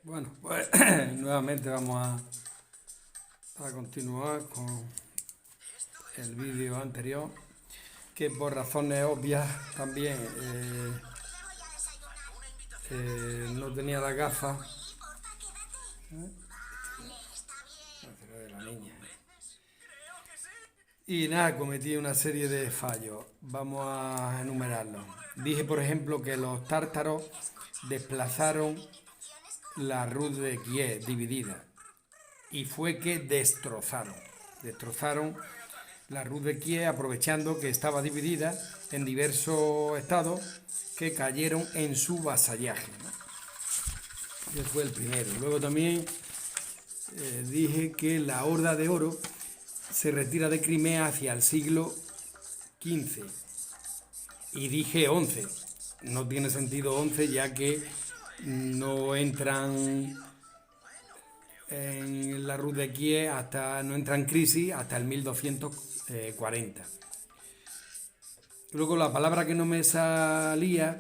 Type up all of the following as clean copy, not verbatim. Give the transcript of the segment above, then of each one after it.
Bueno, pues nuevamente vamos a continuar con el vídeo anterior, que por razones obvias también no tenía las gafas. De la niña. Y nada, cometí una serie de fallos. Vamos a enumerarlos. Dije, por ejemplo, que los tártaros desplazaron la Rus de Kiev dividida. Y fue que destrozaron la Rus de Kiev, aprovechando que estaba dividida en diversos estados que cayeron en su vasallaje, ¿no? Ese fue el primero. Luego también dije que la Horda de Oro se retira de Crimea hacia el siglo XV. Y dije 11. No tiene sentido 11, ya que no entran en la Rus de Kiev no entra en crisis hasta el 1240. Luego la palabra que no me salía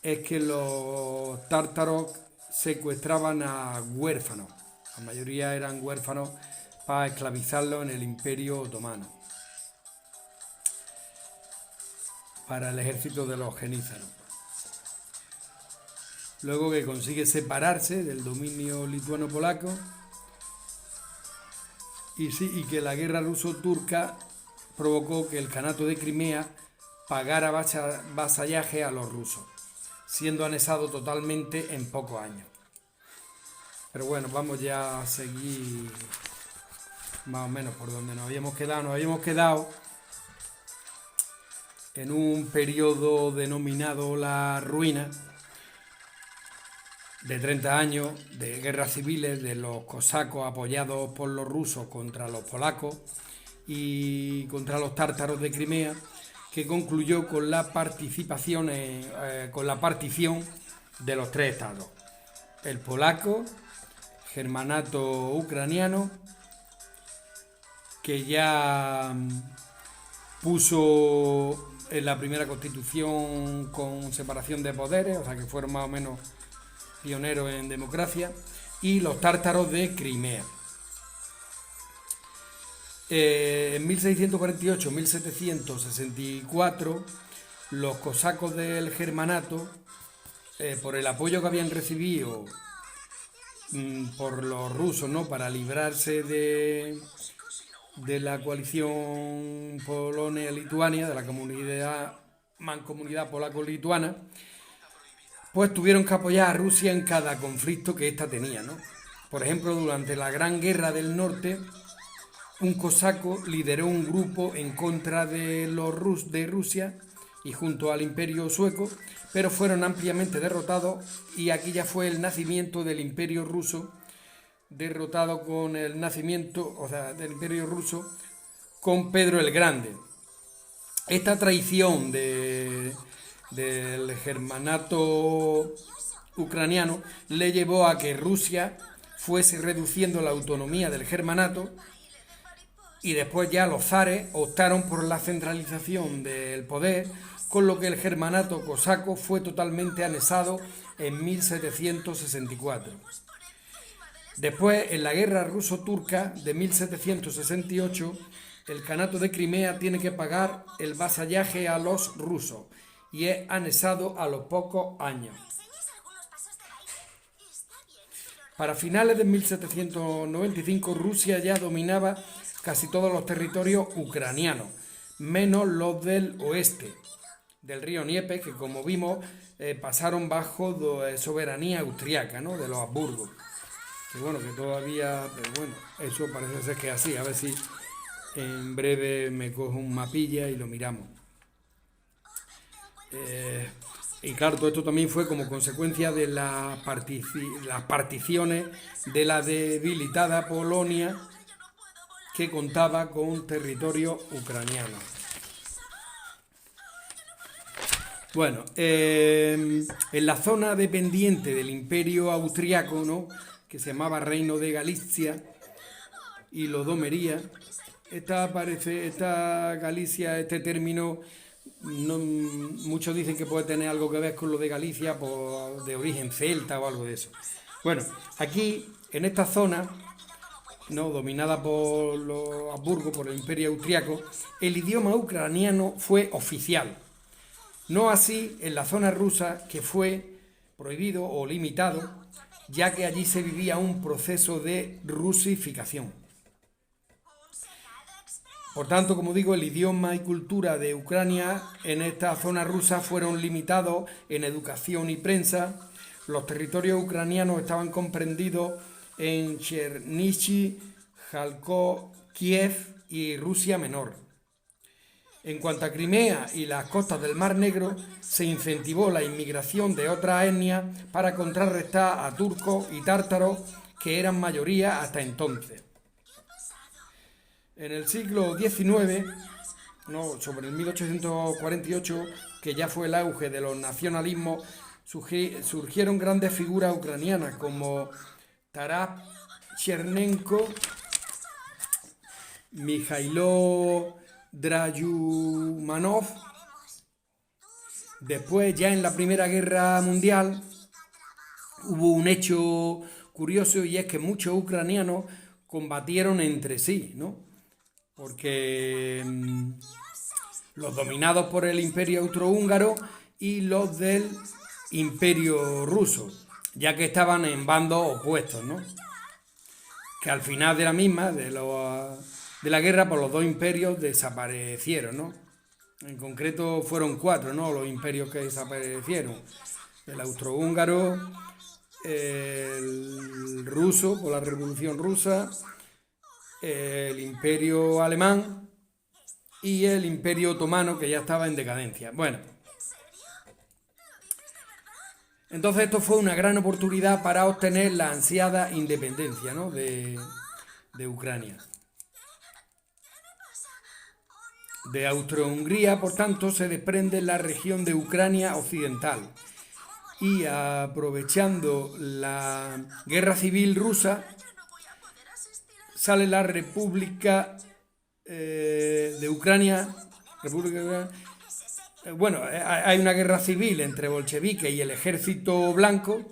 es que los tártaros secuestraban a huérfanos. La mayoría eran huérfanos para esclavizarlos en el Imperio Otomano, para el ejército de los genízaros. Luego que consigue separarse del dominio lituano-polaco y que la guerra ruso-turca provocó que el Kanato de Crimea pagara vasallaje a los rusos, siendo anexado totalmente en pocos años. Pero bueno, vamos ya a seguir más o menos por donde nos habíamos quedado. Nos habíamos quedado en un periodo denominado la ruina, de 30 años de guerras civiles de los cosacos apoyados por los rusos contra los polacos y contra los tártaros de Crimea, que concluyó con la partición de los tres estados: el polaco, germanato ucraniano, que ya puso en la primera constitución con separación de poderes, o sea que fueron más o menos pioneros en democracia, y los tártaros de Crimea. En 1648-1764 los cosacos del germanato, por el apoyo que habían recibido por los rusos, ¿no?, para librarse de la coalición Polonia-Lituania, de la mancomunidad polaco-lituana, pues tuvieron que apoyar a Rusia en cada conflicto que ésta tenía, ¿no? Por ejemplo, durante la Gran Guerra del Norte, un cosaco lideró un grupo en contra de de Rusia y junto al Imperio sueco, pero fueron ampliamente derrotados, y aquí ya fue el nacimiento del Imperio ruso, derrotado con el nacimiento, o sea, del Imperio ruso con Pedro el Grande. Esta traición del germanato ucraniano le llevó a que Rusia fuese reduciendo la autonomía del germanato, y después ya los zares optaron por la centralización del poder, con lo que el germanato cosaco fue totalmente anexado en 1764. Después, en la guerra ruso-turca de 1768, el Kanato de Crimea tiene que pagar el vasallaje a los rusos y es anexado a los pocos años. Para finales de 1795, Rusia ya dominaba casi todos los territorios ucranianos, menos los del oeste del río Dnieper, que, como vimos, pasaron bajo soberanía austriaca, ¿no?, de los Habsburgo. Que bueno, que todavía, pero bueno, eso parece ser que es así. A ver si en breve me cojo un mapilla y lo miramos. Y claro, todo esto también fue como consecuencia de las particiones de la debilitada Polonia, que contaba con territorio ucraniano. Bueno, en la zona dependiente del Imperio austriaco, ¿no?, que se llamaba Reino de Galicia y Lodomería, esta Galicia, este término Muchos dicen que puede tener algo que ver con lo de Galicia, de origen celta o algo de eso. Bueno, aquí, en esta zona, ¿no?, dominada por los Habsburgo, por el Imperio Austriaco, el idioma ucraniano fue oficial. No así en la zona rusa, que fue prohibido o limitado, ya que allí se vivía un proceso de rusificación. Por tanto, como digo, el idioma y cultura de Ucrania en esta zona rusa fueron limitados en educación y prensa. Los territorios ucranianos estaban comprendidos en Chernihiv, Kharkov, Kiev y Rusia Menor. En cuanto a Crimea y las costas del Mar Negro, se incentivó la inmigración de otras etnias para contrarrestar a turcos y tártaros, que eran mayoría hasta entonces. En el siglo XIX, no, sobre el 1848, que ya fue el auge de los nacionalismos, surgieron grandes figuras ucranianas como Taras Chernenko, Mikhailo Drayumanov. Después, ya en la Primera Guerra Mundial, hubo un hecho curioso, y es que muchos ucranianos combatieron entre sí, ¿no? Porque los dominados por el Imperio Austrohúngaro y los del Imperio Ruso, ya que estaban en bandos opuestos, ¿no? Que al final de la misma, de la guerra, pues los dos imperios desaparecieron, ¿no? En concreto fueron 4, ¿no?, los imperios que desaparecieron: el austrohúngaro, el ruso, por la Revolución Rusa, el imperio alemán y el imperio otomano, que ya estaba en decadencia. Bueno, entonces esto fue una gran oportunidad para obtener la ansiada independencia, ¿no?, de Ucrania. De Austro-Hungría, por tanto, se desprende la región de Ucrania occidental, y aprovechando la guerra civil rusa, sale la República de Ucrania. Bueno, hay una guerra civil entre bolcheviques y el ejército blanco.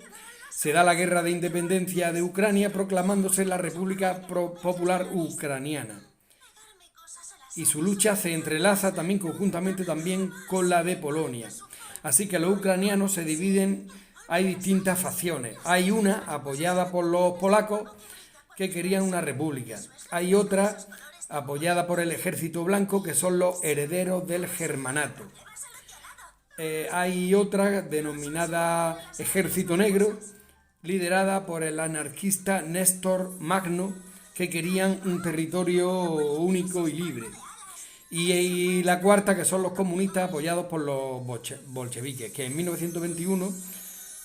Se da la guerra de independencia de Ucrania, proclamándose la República Popular Ucraniana. Y su lucha se entrelaza también conjuntamente con la de Polonia. Así que los ucranianos se dividen, hay distintas facciones. Hay una apoyada por los polacos, que querían una república. Hay otra apoyada por el ejército blanco, que son los herederos del germanato. Hay otra denominada Ejército Negro, liderada por el anarquista Néstor Magno, que querían un territorio único y libre. Y la cuarta, que son los comunistas, apoyados por los bolcheviques, que en 1921,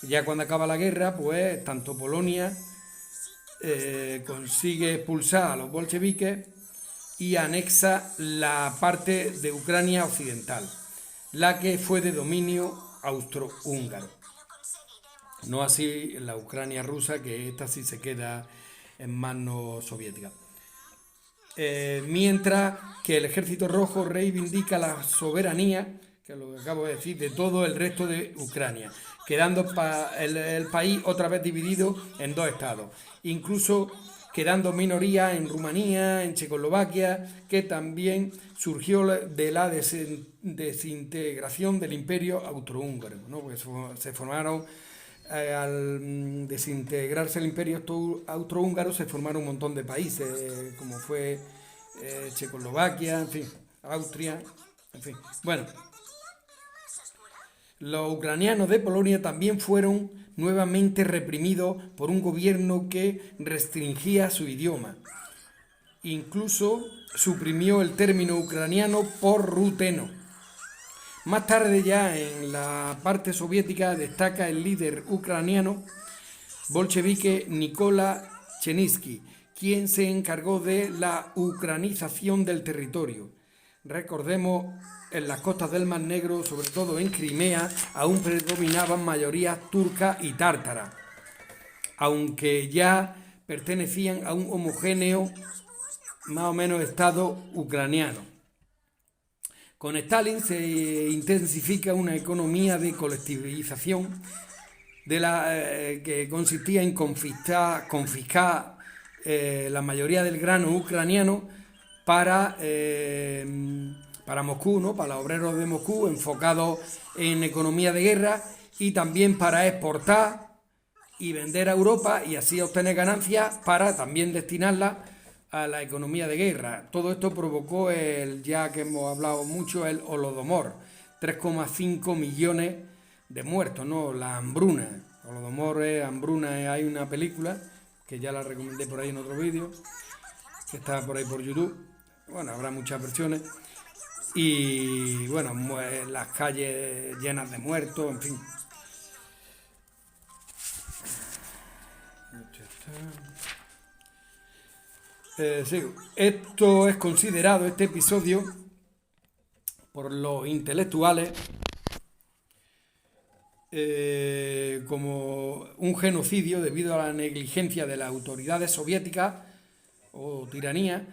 ya cuando acaba la guerra, pues tanto Polonia consigue expulsar a los bolcheviques y anexa la parte de Ucrania occidental, la que fue de dominio austrohúngaro. No así la Ucrania rusa, que esta sí se queda en manos soviéticas. Mientras que el Ejército Rojo reivindica la soberanía, que es lo que acabo de decir, de todo el resto de Ucrania, quedando el país otra vez dividido en dos estados, incluso quedando minoría en Rumanía, en Checoslovaquia, que también surgió de la desintegración del Imperio Austrohúngaro, ¿no? Porque se formaron, al desintegrarse el Imperio Austrohúngaro, se formaron un montón de países, como fue Checoslovaquia, en fin, Austria, en fin. Bueno, los ucranianos de Polonia también fueron nuevamente reprimidos por un gobierno que restringía su idioma. Incluso suprimió el término ucraniano por ruteno. Más tarde, ya en la parte soviética, destaca el líder ucraniano bolchevique Nikola Chernivtsi, quien se encargó de la ucranización del territorio. Recordemos, en las costas del Mar Negro, sobre todo en Crimea, aún predominaban mayorías turcas y tártaras, aunque ya pertenecían a un homogéneo, más o menos, estado ucraniano. Con Stalin se intensifica una economía de colectivización que consistía en confiscar la mayoría del grano ucraniano para Moscú, ¿no? Para los obreros de Moscú, enfocados en economía de guerra y también para exportar y vender a Europa y así obtener ganancias para también destinarlas a la economía de guerra. Todo esto provocó ya que hemos hablado mucho, el Holodomor, 3,5 millones de muertos, ¿no? La hambruna. Holodomor es hambruna, hay una película que ya la recomendé por ahí en otro vídeo, que está por ahí por YouTube. Bueno, habrá muchas versiones. Y bueno, las calles llenas de muertos, en fin. Sí, esto es considerado, este episodio, por los intelectuales como un genocidio debido a la negligencia de las autoridades soviéticas o tiranía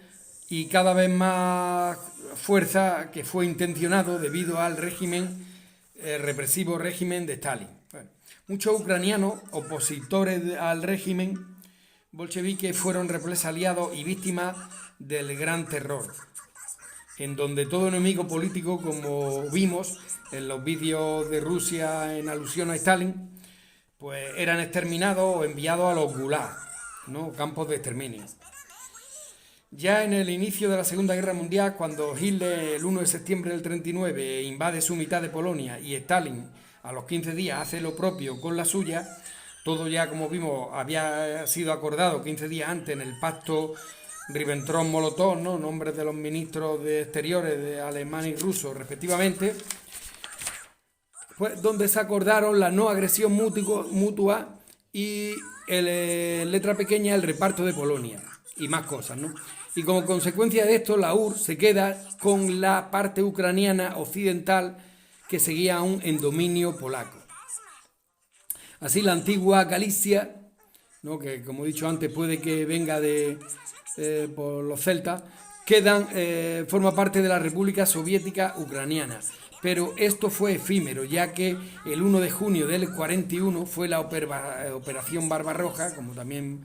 y cada vez más fuerza que fue intencionado debido al represivo régimen de Stalin. Bueno, muchos ucranianos opositores al régimen bolcheviques fueron represaliados y víctimas del Gran Terror, en donde todo enemigo político, como vimos en los vídeos de Rusia en alusión a Stalin, pues eran exterminados o enviados a los gulags, ¿no? Campos de exterminio. Ya en el inicio de la Segunda Guerra Mundial, cuando Hitler el 1 de septiembre del 39 invade su mitad de Polonia y Stalin a los 15 días hace lo propio con la suya, todo ya, como vimos, había sido acordado 15 días antes en el pacto Ribbentrop-Molotov, ¿no? Nombres de los ministros de Exteriores de Alemania y ruso, respectivamente, pues donde se acordaron la no agresión mutua y letra pequeña el reparto de Polonia y más cosas, ¿no? Y como consecuencia de esto, la URSS se queda con la parte ucraniana occidental que seguía aún en dominio polaco. Así la antigua Galicia, ¿no? Que como he dicho antes puede que venga por los celtas, forma parte de la República Soviética Ucraniana. Pero esto fue efímero, ya que el 1 de junio del 41 fue la Operación Barbarroja, como también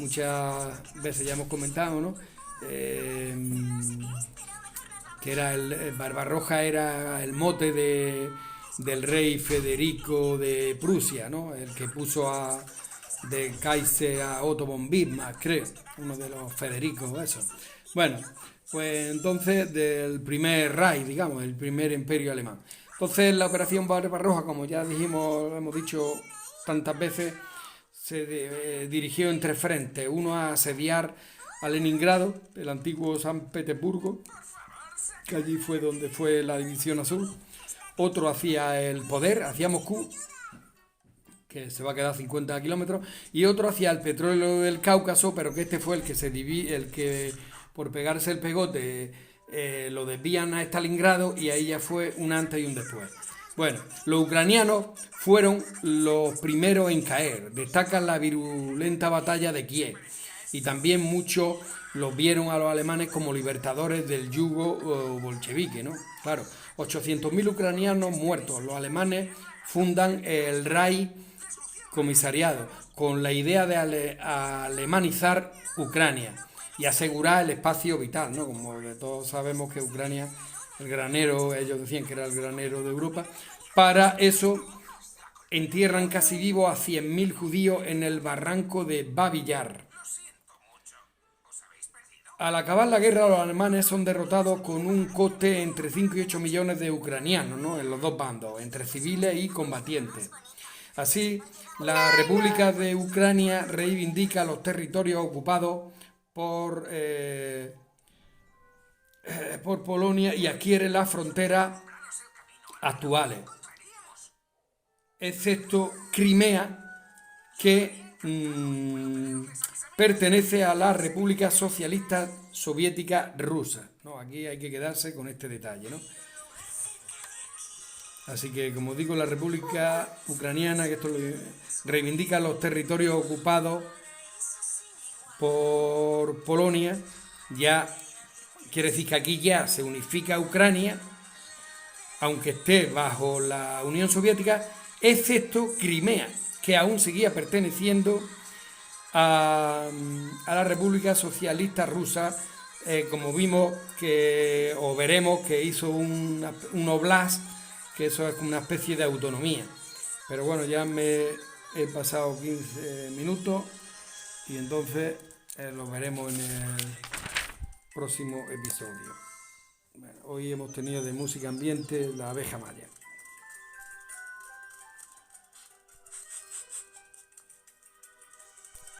muchas veces ya hemos comentado, ¿no? Que era Barbarroja era el mote del rey Federico de Prusia, ¿no? El que puso de Kaiser a Otto von Bismarck, creo, uno de los Federicos, eso. Bueno, pues entonces del primer Reich, digamos, el primer imperio alemán. Entonces la operación Barbarroja, como ya hemos dicho tantas veces, se dirigió en tres frentes. Uno a asediar a Leningrado, el antiguo San Petersburgo, que allí fue donde fue la División Azul. Otro hacia el poder, hacia Moscú, que se va a quedar 50 kilómetros, y otro hacia el petróleo del Cáucaso, pero que este fue el que por pegarse el pegote lo desvían a Stalingrado, y ahí ya fue un antes y un después. Bueno, los ucranianos fueron los primeros en caer. Destacan la virulenta batalla de Kiev, y también muchos los vieron a los alemanes como libertadores del yugo bolchevique, ¿no? Claro, 800.000 ucranianos muertos. Los alemanes fundan el Reich Comisariado con la idea de alemanizar Ucrania y asegurar el espacio vital, ¿no? Como todos sabemos que Ucrania, el granero, ellos decían que era el granero de Europa. Para eso entierran casi vivos a 100.000 judíos en el barranco de Babi Yar. Al acabar la guerra, los alemanes son derrotados con un coste entre 5 y 8 millones de ucranianos, ¿no? En los dos bandos, entre civiles y combatientes. Así, la República de Ucrania reivindica los territorios ocupados por Polonia y adquiere las fronteras actuales, excepto Crimea, que pertenece a la República Socialista Soviética Rusa, ¿no? Aquí hay que quedarse con este detalle, ¿no? Así que, como digo, la República Ucraniana, que esto reivindica los territorios ocupados por Polonia, ya quiere decir que aquí ya se unifica Ucrania aunque esté bajo la Unión Soviética, excepto Crimea, que aún seguía perteneciendo a la República Socialista Rusa, como vimos que, o veremos que hizo un oblast, que eso es como una especie de autonomía. Pero bueno, ya me he pasado 15 minutos y entonces lo veremos en el próximo episodio. Bueno, hoy hemos tenido de música ambiente La Abeja Maya.